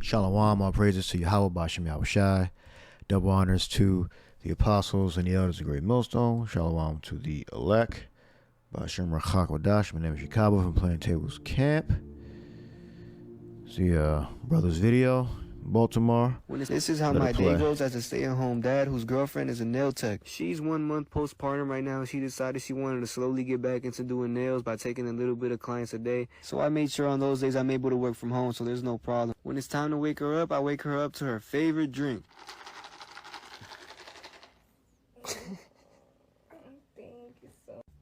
Shalom, all praises to Yahweh Bashem Yahushai. Double honors to the apostles and the elders of Great Millstone. Shalom to the elect. Bashem Rachak Wadash. My name is Chicago from Plaintables Camp. See brother's video. Baltimore. This is how my day goes as a stay-at-home dad whose girlfriend is a nail tech. She's 1 month postpartum right now. She decided she wanted to slowly get back into doing nails by taking a little bit of clients a day. So I made sure on those days I'm able to work from home, so there's no problem. When it's time to wake her up, I wake her up to her favorite drink.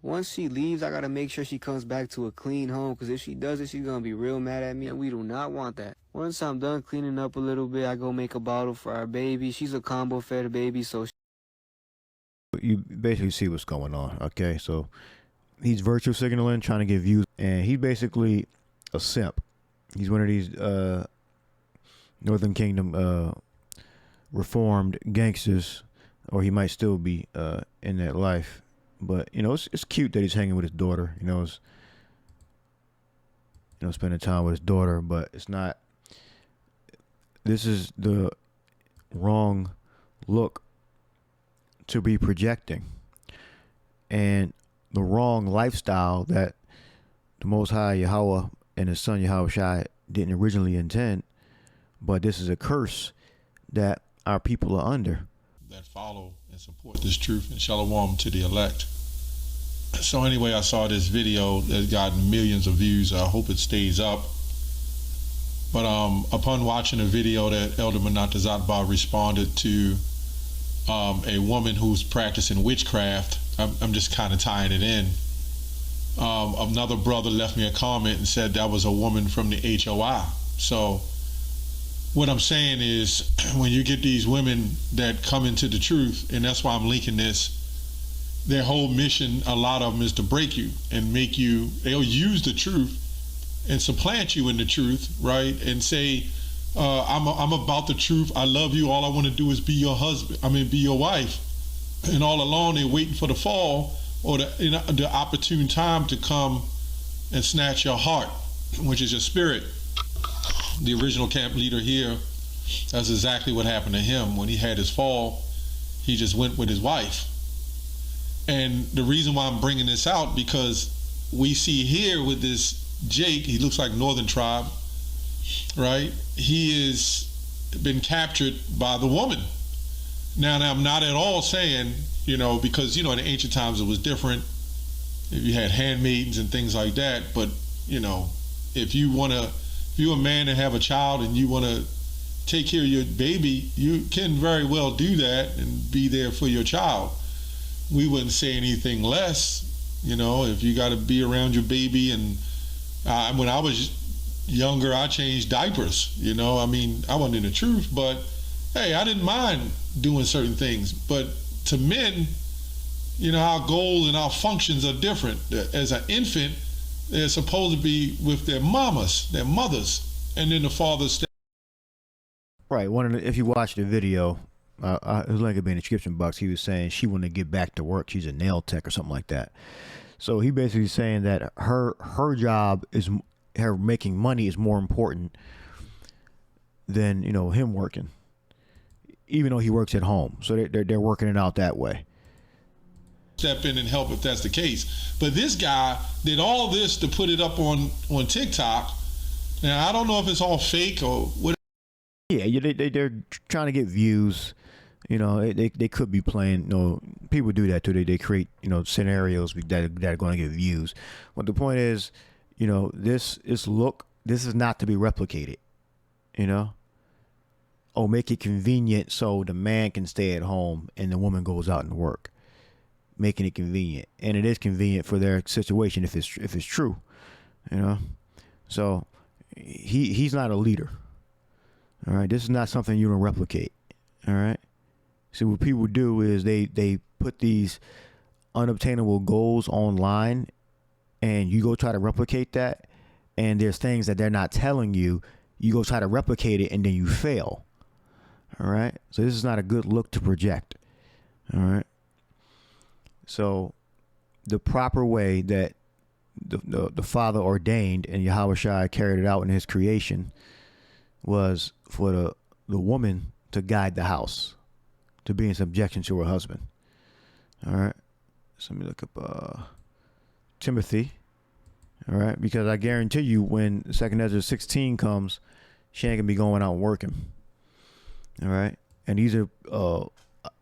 Once she leaves, I gotta make sure she comes back to a clean home, because if she doesn't, she's gonna be real mad at me, and we do not want that. Once I'm done cleaning up a little bit, I go make a bottle for our baby. She's a combo fed baby, so you basically see what's going on, okay? So he's virtue signaling, trying to get views, and he's basically a simp. He's one of these Northern Kingdom reformed gangsters, or he might still be in that life. But, you know, it's cute that he's hanging with his daughter, spending time with his daughter, but it's not, this is the wrong look to be projecting, and the wrong lifestyle that the Most High Yahweh and his son Yahushua didn't originally intend, but this is a curse that our people are under. That follow and support this truth, and shalom to the elect. So anyway, I saw this video that's gotten millions of views. I hope it stays up. But upon watching a video that Elder Manatazatba responded to a woman who's practicing witchcraft, I'm just kind of tying it in. Another brother left me a comment and said that was a woman from the HOI. So what I'm saying is, when you get these women that come into the truth, and that's why I'm linking this, their whole mission, a lot of them, is to break you and make you, they'll use the truth and supplant you in the truth, right? And say, I'm about the truth, I love you, all I want to do is be your husband, be your wife. And all along they're waiting for the fall or the opportune time to come and snatch your heart, which is your spirit. The original camp leader here, that's exactly what happened to him. When he had his fall, he just went with his wife. And the reason why I'm bringing this out, because we see here with this Jake, he looks like Northern Tribe, right? He has been captured by the woman. Now I'm not at all saying, because, in the ancient times it was different. If you had handmaidens and things like that, but, if you're a man and have a child and you want to take care of your baby, you can very well do that and be there for your child. We wouldn't say anything less, if you got to be around your baby. And when I was younger, I changed diapers, I wasn't in the truth, but hey, I didn't mind doing certain things. But to men, our goals and our functions are different. As an infant, they're supposed to be with their mamas, their mothers, and then the fathers. Right. If you watch the video, it was like it being in the description box. He was saying she wanted to get back to work. She's a nail tech or something like that. So he basically saying that her job is, her making money is more important than him working, even though he works at home. So they're working it out that way. Step in and help if that's the case. But this guy did all this to put it up on TikTok. Now I don't know if it's all fake or what. Yeah, they're trying to get views. They could be playing. People do that too. They create scenarios that are going to get views. But the point is, this is not to be replicated. Make it convenient so the man can stay at home and the woman goes out and work, making it convenient. And it is convenient for their situation if it's true. So he's not a leader. All right, this is not something you don't replicate. All right. So what people do is they put these unobtainable goals online, and you go try to replicate that, and there's things that they're not telling you. You go try to replicate it, and then you fail. All right. So this is not a good look to project. All right. So the proper way that the Father ordained and Yahushua carried it out in his creation was for the woman to guide the house, to be in subjection to her husband. All right. So let me look up Timothy. All right. Because I guarantee you when 2 Ezra 16 comes, she ain't going to be going out and working. All right. And these are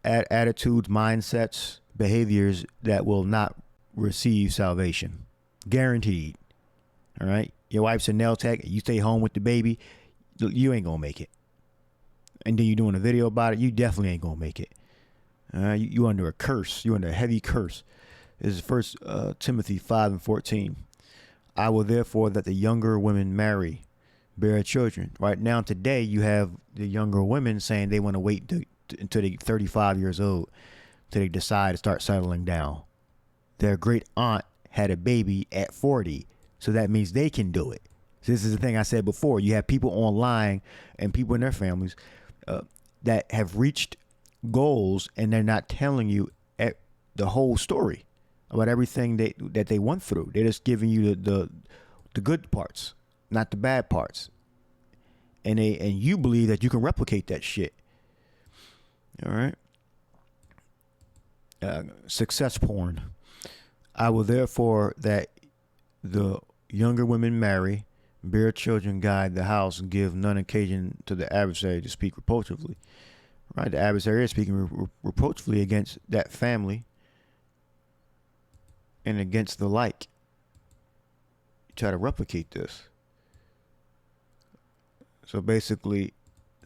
attitudes, mindsets, behaviors that will not receive salvation. Guaranteed. All right. Your wife's a nail tech. You stay home with the baby. You ain't going to make it. And then you're doing a video about it. You definitely ain't going to make it. All right. You under a curse. You under a heavy curse. This is 1 Timothy 5:14. I will therefore that the younger women marry, bear children. Right now, today, you have the younger women saying they want to wait until they're 35 years old till they decide to start settling down. Their great aunt had a baby at 40, so that means they can do it. So this is the thing I said before. You have people online and people in their families that have reached goals, and they're not telling you the whole story about everything that they went through. They're just giving you the good parts, not the bad parts. And you believe that you can replicate that shit. All right. Success porn. I will therefore that the younger women marry, bear children, guide the house, and give none occasion to the adversary to speak reproachfully. Right. The adversary is speaking reproachfully against that family and against the like. You try to replicate this. So basically,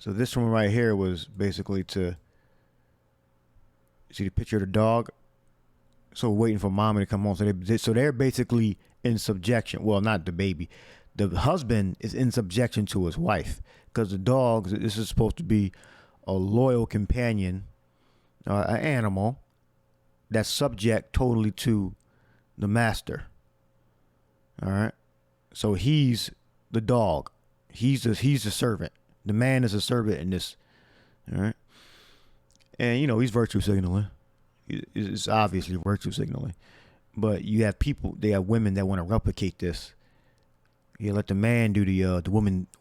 this one right here was basically to see the picture of the dog. So waiting for mommy to come home. So they're basically in subjection. Well, not the baby. The husband is in subjection to his wife because the dog, this is supposed to be a loyal companion, an animal that's subject totally to the master. All right. So he's the dog. He's a servant. The man is a servant in this. All right. And, he's virtue signaling. It's obviously virtue signaling. But you have they have women that want to replicate this. You let the man do the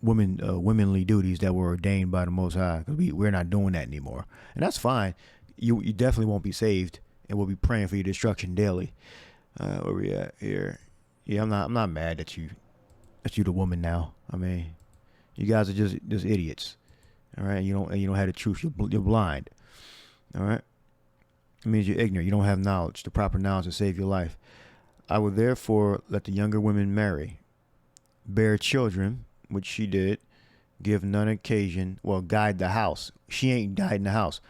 womanly duties that were ordained by the Most High. Because we're not doing that anymore. And that's fine. You definitely won't be saved. And we'll be praying for your destruction daily. Where we at here? Yeah, I'm not mad that you the woman now. I mean, you guys are just idiots. All right, you don't have the truth. You're blind. All right, it means you're ignorant. You don't have knowledge, the proper knowledge to save your life. I will therefore let the younger women marry, bear children, which she did, give none occasion. Well, guide the house. She ain't guiding the house.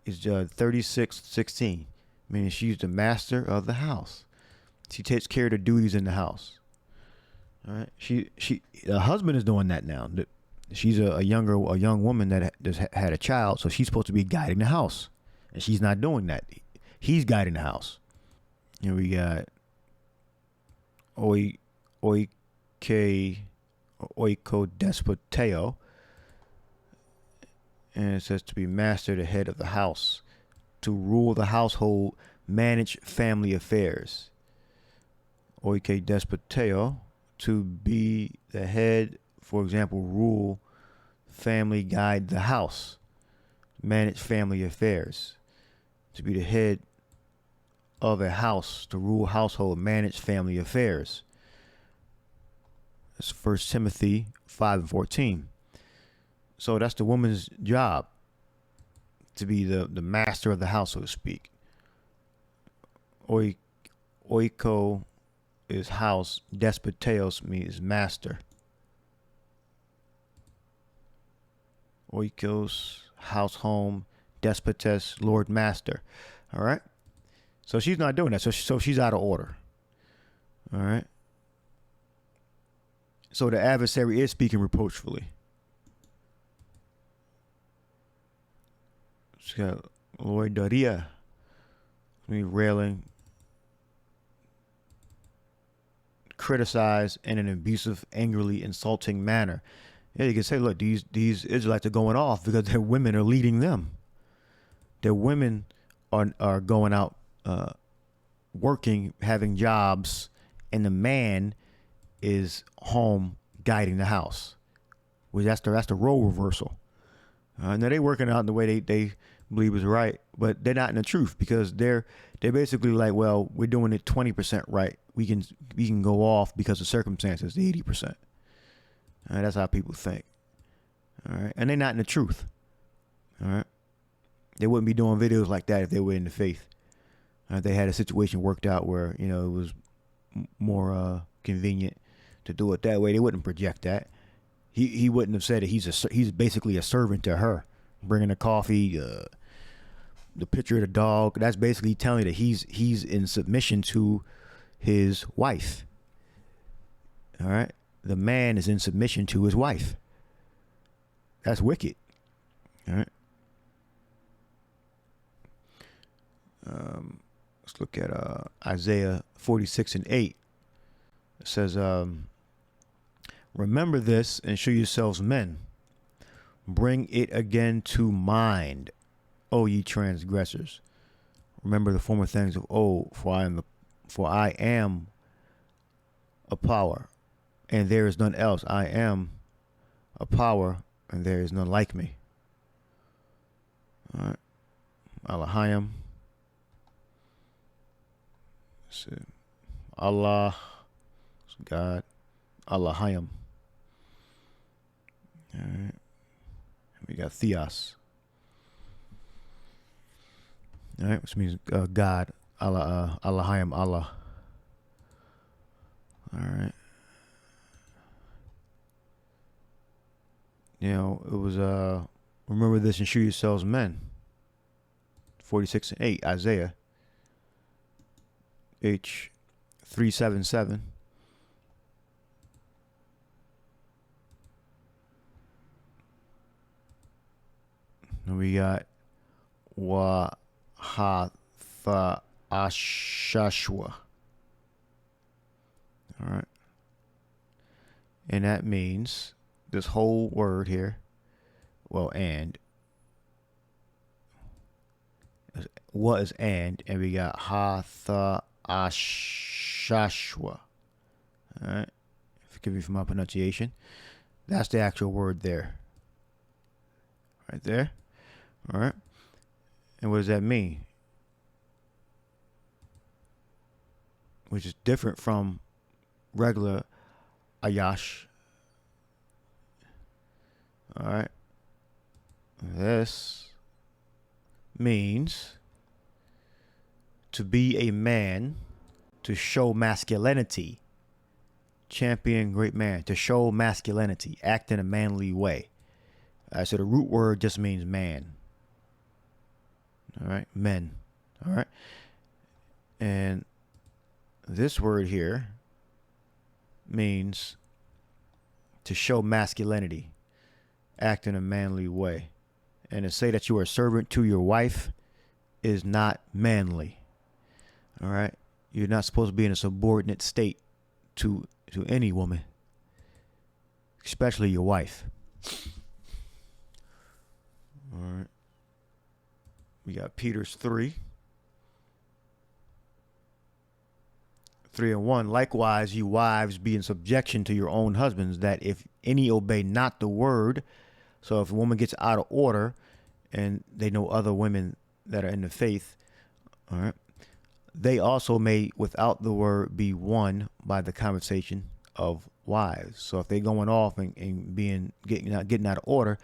It's 36:16, meaning she's the master of the house. She takes care of the duties in the house. All right. The husband is doing that now. She's a young woman that just had a child, so she's supposed to be guiding the house, and she's not doing that. He's guiding the house. Here we got oikodespoteo, and it says to be master, the head of the house, to rule the household, manage family affairs. Oikodespoteo, to be the head, for example, rule, family, guide the house, manage family affairs. To be the head of a house, to rule household, manage family affairs. That's 1 Timothy 5:14. So that's the woman's job, to be the master of the house, so to speak. Oiko is house. Despoteos means master. Oikos, house, home. Despotes, Lord, master. All right. So she's not doing that. So she's out of order. All right. So the adversary is speaking reproachfully. She's got Lord Daria. Railing. Criticize in an abusive, angrily insulting manner. Yeah, you can say, look, these Israelites are going off because their women are leading them. Their women are going out working, having jobs, and the man is home guiding the house. Well, that's the role reversal. Now they working out in the way they believe is right, but they're not in the truth, because they're basically like, well, we're doing it 20% right. We can go off because of circumstances, the 80%. That's how people think. All right, and they're not in the truth. All right, they wouldn't be doing videos like that if they were in the faith. They had a situation worked out where it was more convenient to do it that way. They wouldn't project that. He wouldn't have said that he's basically a servant to her, bringing the coffee, the picture of the dog. That's basically telling that he's in submission to his wife. All right, the man is in submission to his wife. That's wicked. All right. Let's look at Isaiah 46:8. It says, remember this and show yourselves men. Bring it again to mind, O ye transgressors. Remember the former things of old, for I am a power, and there is none else. I am a power, and there is none like me. All right. Elohim. Allah, God, Elohim. All right. We got Theos. All right, which means God, Allah, Elohim, Allah. All right. It was remember this and show yourselves men. 46:8, Isaiah. H377. And we got Wahatha Ashashwa. All right. And that means this whole word here, and was and we got Hatha Ashashwa. All right. Forgive me for my pronunciation. That's the actual word there. Right there. All right. And what does that mean? Which is different from regular Ayash. All right. This means to be a man, to show masculinity, champion, great man, to show masculinity, act in a manly way. So the root word just means man. All right, men. All right. And this word here means to show masculinity, act in a manly way. And to say that you are a servant to your wife is not manly. All right. You're not supposed to be in a subordinate state to any woman, especially your wife. All right. We got Peter's 3:1. Likewise, you wives, be in subjection to your own husbands, that if any obey not the word. So if a woman gets out of order, and they know other women that are in the faith, all right, they also may, without the word, be won by the conversation of wives. So if they're going off and getting out of order,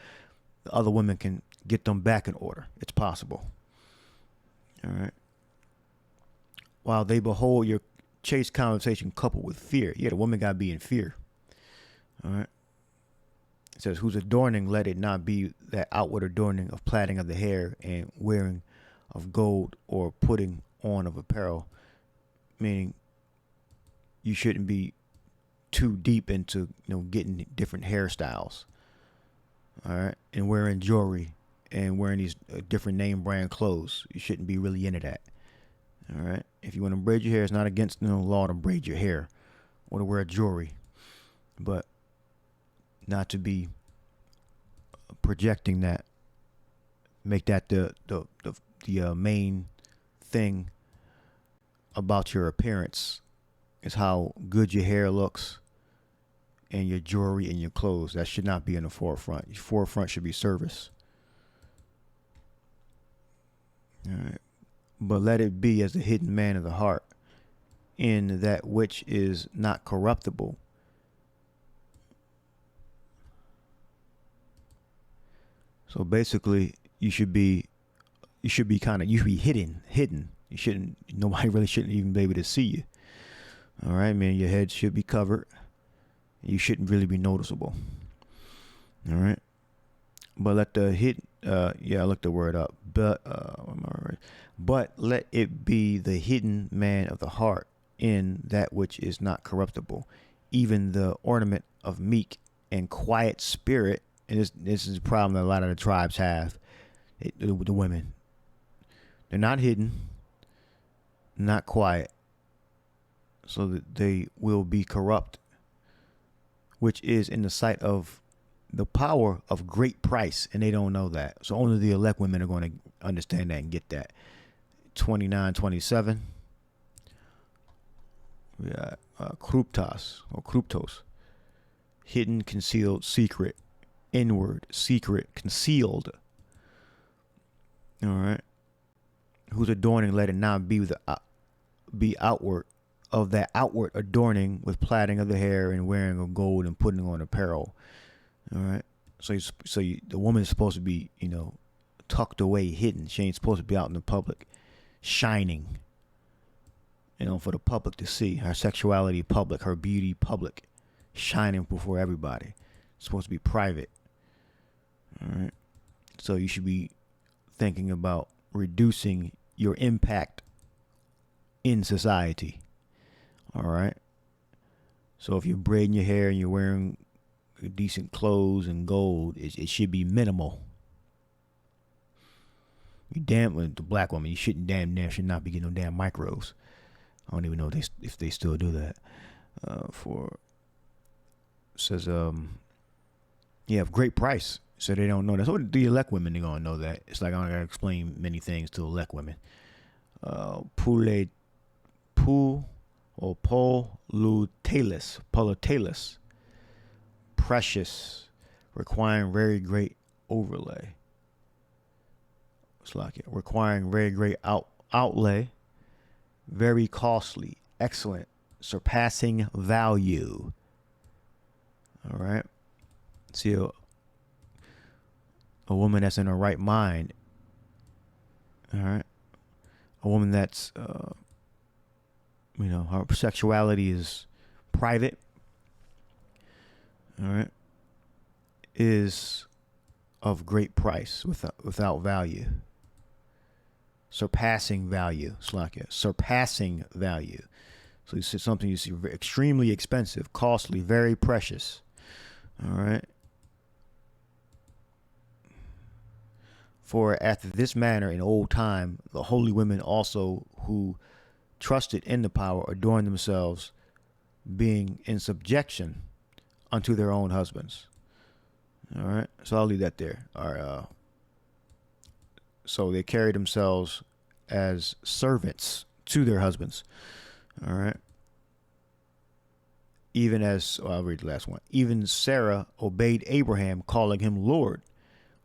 the other women can get them back in order. It's possible. All right. While they behold your chaste conversation coupled with fear. Yeah, the woman got to be in fear. All right. It says, whose adorning let it not be that outward adorning of plaiting of the hair and wearing of gold or putting on of apparel. Meaning you shouldn't be too deep into, getting different hairstyles. All right. And wearing jewelry and wearing these different name brand clothes. You shouldn't be really into that. All right. If you want to braid your hair, it's not against the law to braid your hair or to wear jewelry, but not to be projecting that. Make that the main thing about your appearance is how good your hair looks and your jewelry and your clothes. That should not be in the forefront. Your forefront should be service. All right. But let it be as the hidden man of the heart, in that which is not corruptible. So basically, you should be hidden. Nobody really shouldn't even be able to see you. All right, man, your head should be covered. You shouldn't really be noticeable. All right. But let the I looked the word up. But let it be the hidden man of the heart, in that which is not corruptible, even the ornament of meek and quiet spirit. And this is a problem that a lot of the tribes have. The women, they're not hidden, not quiet, so that they will be corrupt, which is in the sight of the power of great price, and they don't know that. So only the elect women are going to understand that and get that. 29:27. We got kruptos, hidden, concealed, secret, inward, secret, concealed. All right. Whose adorning let it not be outward, of that outward adorning with plaiting of the hair and wearing of gold and putting on apparel. All right. So the woman is supposed to be, tucked away, hidden. She ain't supposed to be out in the public, shining, for the public to see. Her sexuality public, her beauty public, shining before everybody. It's supposed to be private. All right. So you should be thinking about reducing your impact in society. All right. So if you're braiding your hair and you're wearing decent clothes and gold, it should be minimal. You the black woman, you should not be getting no damn micros. I don't even know if they still do that. Says of great price. So they don't know that. So the elect women, they're gonna know that. It's like I gotta explain many things to elect women. Politelis, precious, requiring very great overlay. It's like it, requiring very great outlay, very costly, excellent, surpassing value. All right. See, a woman that's in her right mind. All right. A woman that's, her sexuality is private. All right. Is of great price without value. Surpassing value. Slakia. Surpassing value. So you see something you see extremely expensive, costly, very precious. All right. For after this manner in old time, the holy women also who trusted in the power adorned themselves, being in subjection unto their own husbands. All right. So I'll leave that there. All right. So they carried themselves as servants to their husbands. All right. Even as, I'll read the last one. Even Sarah obeyed Abraham, calling him Lord,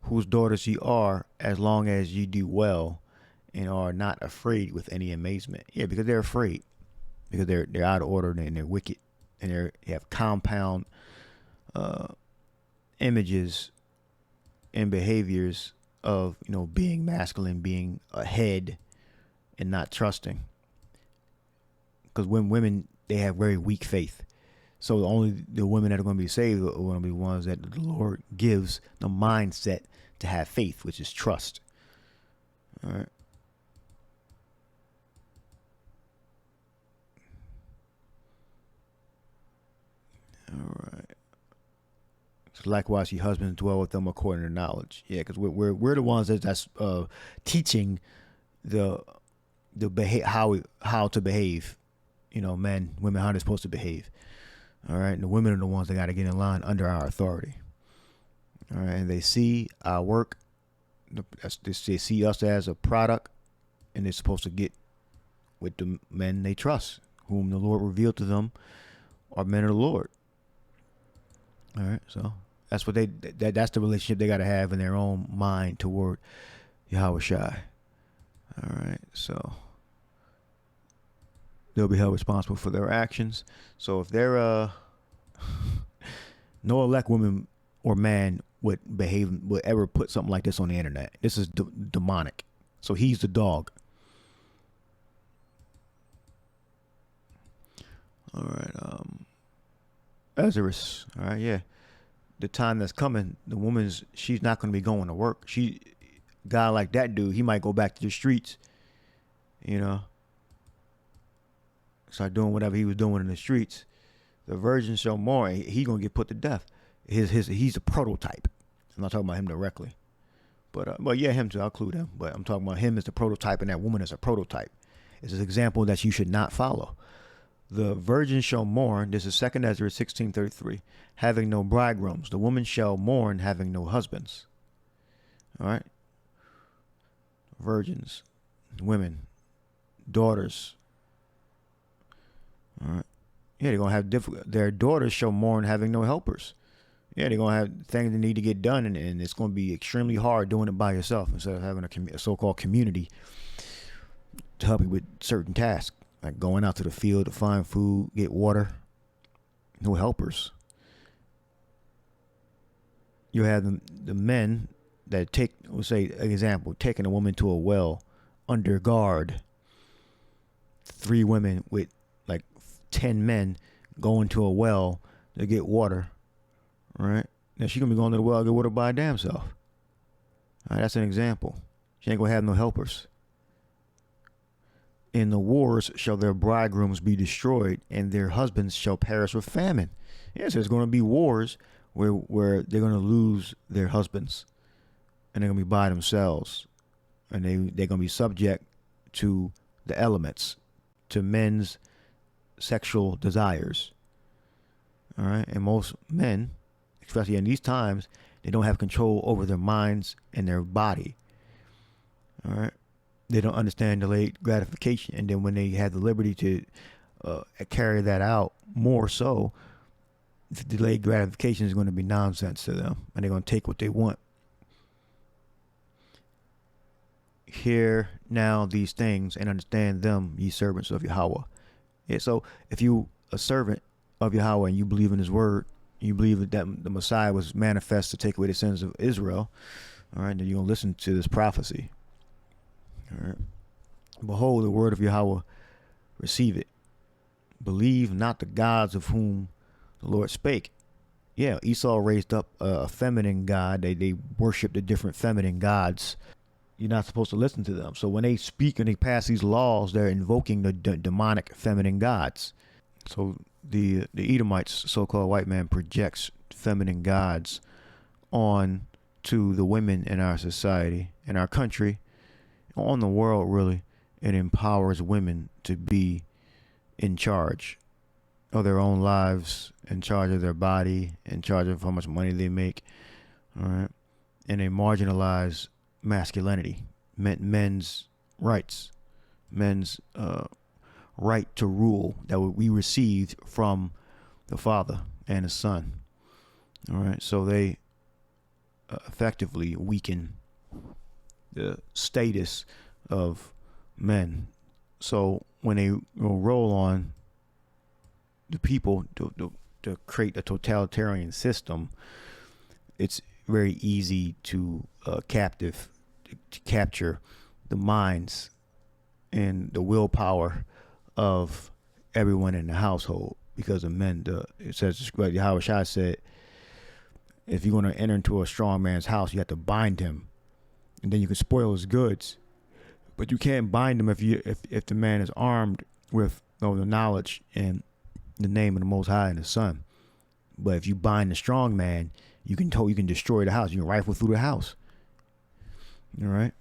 whose daughters ye are, as long as ye do well and are not afraid with any amazement. Yeah, because they're afraid. Because they're out of order and they're wicked. And they have compound images and behaviors of, being masculine, being ahead and not trusting. Because when women, they have very weak faith. So only the women that are going to be saved are going to be ones that the Lord gives the mindset to have faith, which is trust. All right. All right. So likewise, your husbands dwell with them according to knowledge. Yeah, because we're the ones that's teaching how to behave. Men, women, how they're supposed to behave. All right. And the women are the ones that got to get in line under our authority. All right. And they see our work. They see us as a product, and they're supposed to get with the men they trust, whom the Lord revealed to them are men of the Lord. All right, so that's what that's the relationship they got to have in their own mind toward Yahweh Shai. All right, so they'll be held responsible for their actions. So if they're no elect woman or man would ever put something like this on the internet. This is demonic. So he's the dog. All right, Ezra's. All right, yeah. The time that's coming, she's not going to be going to work. Guy like that dude, he might go back to the streets, start doing whatever he was doing in the streets. The virgin shall mourn. He gonna get put to death. He's a prototype. I'm not talking about him directly, but yeah, him too. I'll include him. But I'm talking about him as the prototype, and that woman as a prototype. It's an example that you should not follow. The virgin shall mourn. This is 2 Ezra 16:33. Having no bridegrooms. The woman shall mourn, having no husbands. All right. Virgins, women, daughters. All right. Yeah, they're gonna have their daughters shall mourn, having no helpers. Yeah, they're gonna have things that need to get done, and it's gonna be extremely hard doing it by yourself instead of having a so-called community to help you with certain tasks, like going out to the field to find food, get water. No helpers. You have the men that we'll say an example, taking a woman to a well under guard. 3 women with like 10 men going to a well to get water. All right. Now she's gonna be going to the well to get water by her damn self. All right, that's an example. She ain't gonna have no helpers. In the wars shall their bridegrooms be destroyed, and their husbands shall perish with famine. Yes, there's gonna be wars where they're gonna lose their husbands, and they're gonna be by themselves, and they're gonna be subject to the elements, to men's sexual desires. All right, and most men, especially in these times, they don't have control over their minds and their body. All right, they don't understand delayed gratification, and then when they have the liberty to carry that out more so, the delayed gratification is going to be nonsense to them, and they're going to take what they want. Hear now these things and understand them, ye servants of Yahweh. Yeah, so if you a servant of Yahweh and you believe in his word, you believe that the Messiah was manifest to take away the sins of Israel, all right, then you're going to listen to this prophecy. All right. Behold, the word of Yahweh, receive it. Believe not the gods of whom the Lord spake. Yeah, Esau raised up a feminine god. They worship the different feminine gods. You're not supposed to listen to them. So when they speak and they pass these laws, they're invoking the demonic feminine gods. So the Edomites, so-called white man, projects feminine gods on to the women in our society, in our country, on the world, really. It empowers women to be in charge of their own lives, in charge of their body, in charge of how much money they make. All right. And they marginalize masculinity, men's rights, men's right to rule that we received from the Father and the Son. All right. So they effectively weaken the status of men. So when they roll on the people to create a totalitarian system, it's very easy to capture the minds and the willpower of everyone in the household because of men. It says, like Yahweh Shai said, if you're going to enter into a strong man's house, you have to bind him, and then you can spoil his goods. But you can't bind him if the man is armed with the knowledge and the name of the Most High and the Son. But if you bind the strong man, you can destroy the house. You can rifle through the house. All right.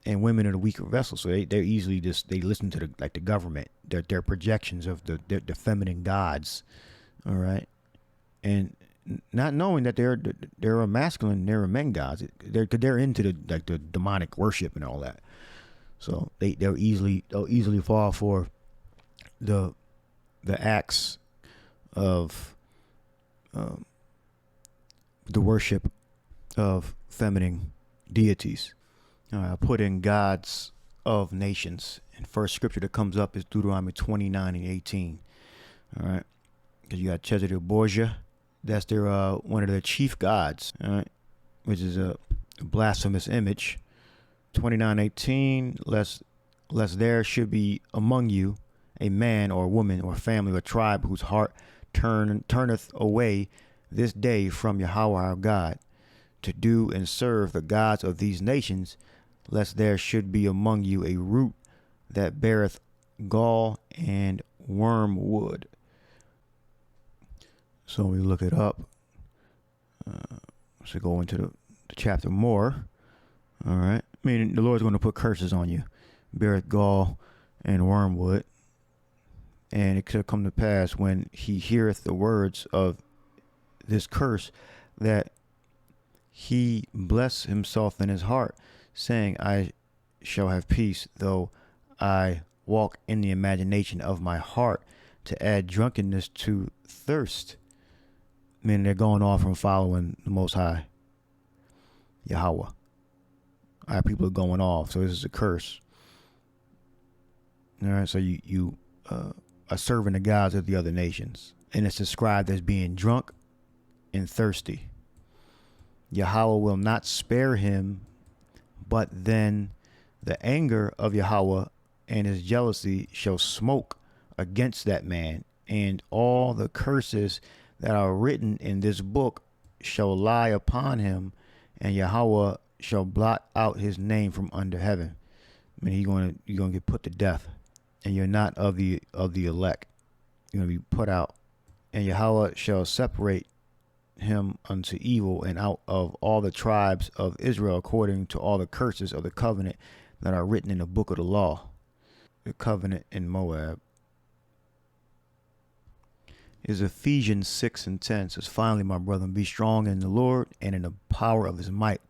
And women are the weaker vessels, so they're easily they listen to the government, their projections of the feminine gods. All right, and not knowing that they're a masculine, they're a men gods. They're into the demonic worship and all that. So they'll easily fall for the acts of the worship of feminine deities. I put in gods of nations. And first scripture that comes up is Deuteronomy 29:18. All right. Because you got Chesedek Borgia. That's their one of their chief gods. All right. Which is a blasphemous image. 29:18. Lest there should be among you a man or woman or family or tribe whose heart turneth away this day from Yahweh our God, to do and serve the gods of these nations, lest there should be among you a root that beareth gall and wormwood. So we look it up. So go into the chapter more. All right. I mean, the Lord's going to put curses on you. Beareth gall and wormwood. And it could come to pass when he heareth the words of this curse that he bless himself in his heart, saying, I shall have peace, though I walk in the imagination of my heart, to add drunkenness to thirst. Meaning they're going off from following the Most High, Yahweh. Our people are going off, so this is a curse. All right, so you are serving the gods of the other nations, and it's described as being drunk and thirsty. Yahweh will not spare him, but then the anger of Yahweh and his jealousy shall smoke against that man, and all the curses that are written in this book shall lie upon him, and Yahweh shall blot out his name from under heaven. I mean, you're gonna get put to death, and you're not of the elect. You're gonna be put out, and Yahweh shall separate him unto evil and out of all the tribes of Israel, according to all the curses of the covenant that are written in the book of the law. The covenant in Moab is Ephesians 6:10. Says, finally, my brethren, be strong in the Lord and in the power of his might.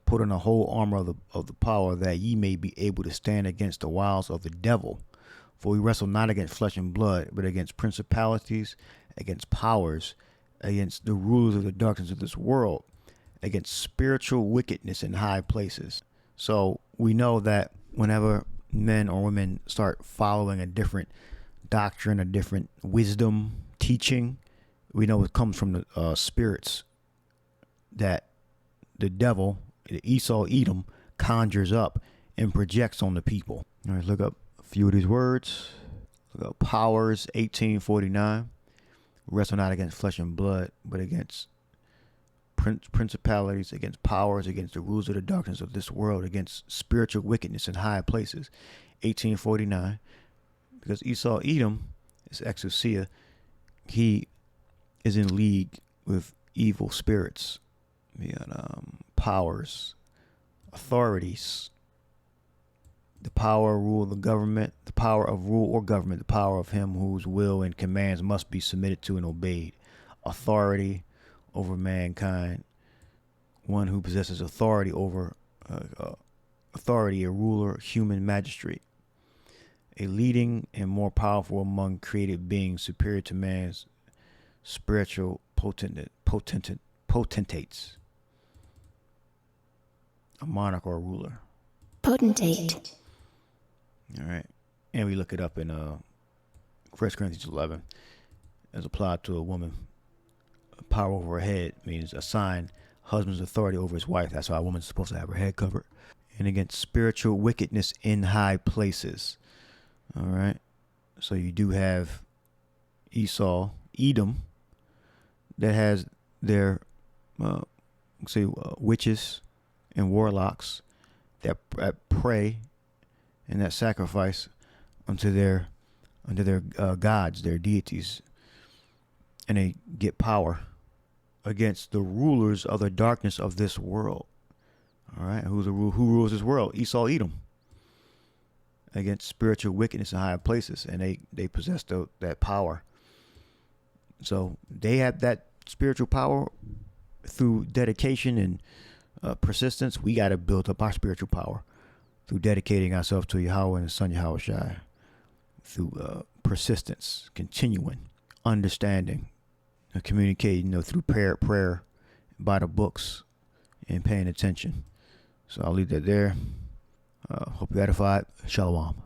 Put on the whole armor of the power, that ye may be able to stand against the wiles of the devil. For we wrestle not against flesh and blood, but against principalities, against powers, against the rulers of the darkness of this world, against spiritual wickedness in high places. So we know that whenever men or women start following a different doctrine, a different wisdom, teaching, we know it comes from the spirits that the devil, the Esau-Edom, conjures up and projects on the people. All right, look up a few of these words. Look up Powers 18:49. Wrestle not against flesh and blood, but against principalities, against powers, against the rulers of the darkness of this world, against spiritual wickedness in high places. 18:49. Because Esau-Edom is exousia, he is in league with evil spirits. We got powers, authorities, the power of rule of the government, the power of rule or government, the power of him whose will and commands must be submitted to and obeyed. Authority over mankind, one who possesses authority over authority, a ruler, human magistrate, a leading and more powerful among created beings, superior to man's spiritual potentates, a monarch or a ruler. Potentate. All right. And we look it up in 1 Corinthians 11 as applied to a woman. Power over her head means assign husband's authority over his wife. That's why a woman's supposed to have her head covered. And against spiritual wickedness in high places. All right. So you do have Esau, Edom, that has their witches and warlocks that pray and that sacrifice unto their gods, their deities, and they get power against the rulers of the darkness of this world. All right, who rules this world? Esau, Edom, against spiritual wickedness in high places, and they possess that power. So they have that spiritual power through dedication and persistence. We got to build up our spiritual power through dedicating ourselves to Yahweh and His Son Yahweh Shai, through persistence, continuing, understanding, communicating, through prayer, by the books and paying attention. So I'll leave that there. Hope you're edified. Shalom.